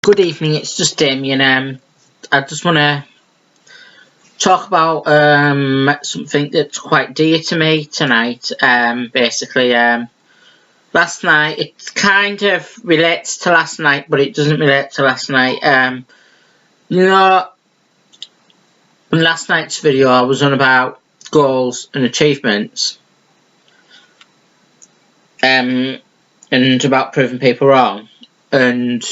Good evening, it's just Damien. I just want to talk about something that's quite dear to me tonight. Basically, last night, it kind of relates to last night, but it doesn't relate to last night. In last night's video, I was on about goals and achievements, and about proving people wrong, and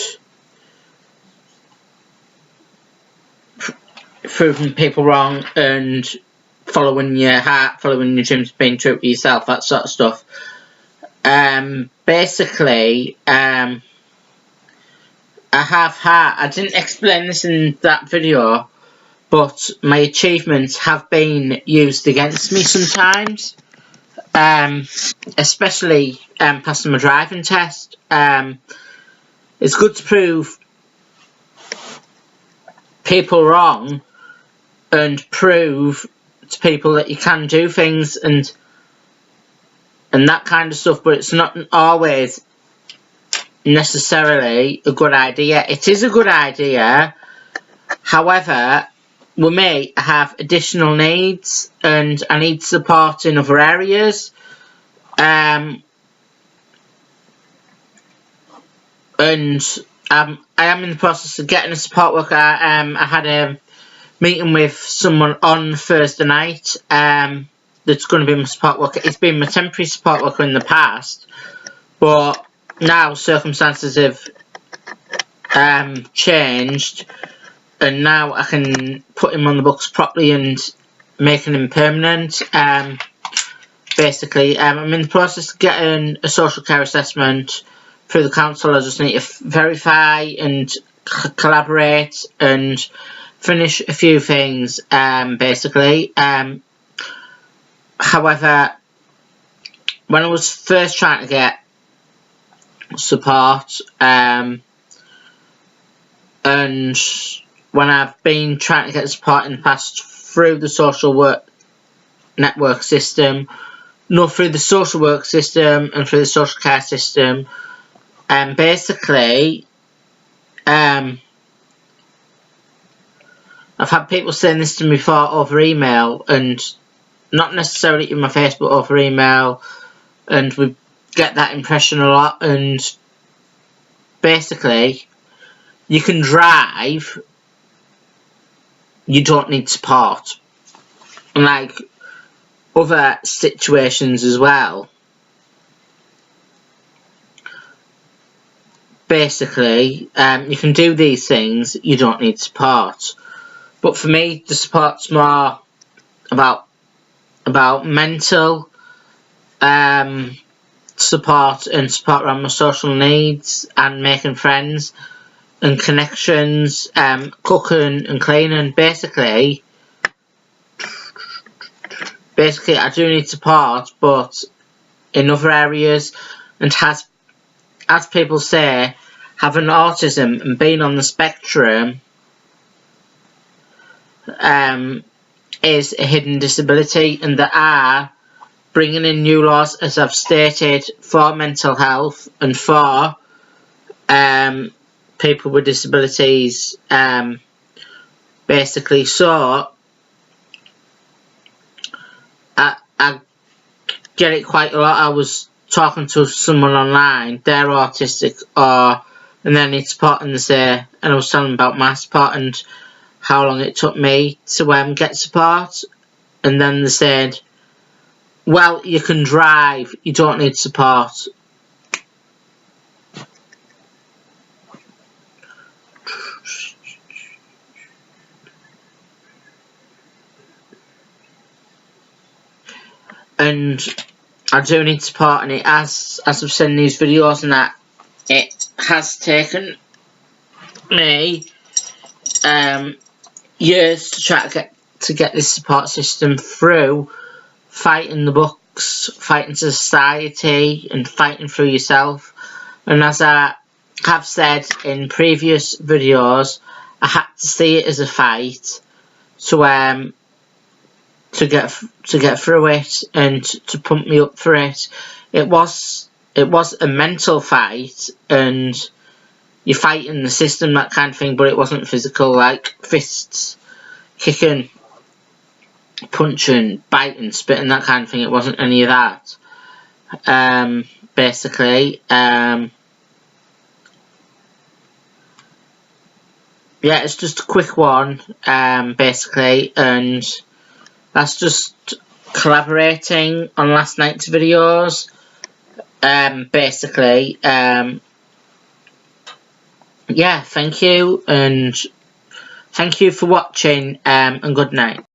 proving people wrong and following your heart, following your dreams, being true to yourself, that sort of stuff. Basically, I didn't explain this in that video, but my achievements have been used against me sometimes, especially passing my driving test. It's good to prove people wrong and prove to people that you can do things and that kind of stuff, but it's not always necessarily a good idea. It is a good idea, however, with me, I have additional needs and I need support in other areas. I am in the process of getting a support worker. I had a meeting with someone on Thursday night that's going to be my support worker. It's been my temporary support worker in the past, but now circumstances have changed, and now I can put him on the books properly and making him permanent. Basically, I'm in the process of getting a social care assessment through the council. I just need to verify and collaborate and finish a few things, basically. However, when I was first trying to get support, and when I've been trying to get support in the past through the social work network system, through the social work system and through the social care system, basically, I've had people saying this to me before over email, and not necessarily in my face, but over email, and we get that impression a lot. And basically, you can drive, you don't need support, and like other situations as well. Basically, you can do these things, you don't need support. But for me, the support's more about mental support and support around my social needs and making friends and connections, cooking and cleaning. Basically, I do need support, but in other areas, and as people say, having autism and being on the spectrum is a hidden disability, and there are bringing in new laws, as I've stated, for mental health and for people with disabilities, basically. So I get it quite a lot. I was talking to someone online, they're autistic, and they need support, and they say, and I was telling them about my support and how long it took me to get support, and then they said, well, you can drive, you don't need support. And I do need support, and it has, as I've said in these videos and that, it has taken me years to try to get this support system through, fighting the books, fighting society, and fighting through yourself. And as I have said in previous videos, I had to see it as a fight to get through it and to pump me up for it. It was a mental fight, and you're fighting the system, that kind of thing, but it wasn't physical, like fists, kicking, punching, biting, spitting, that kind of thing. It wasn't any of that. Basically, yeah, it's just a quick one, basically, and that's just collaborating on last night's videos, basically. Yeah, thank you, and thank you for watching, and good night.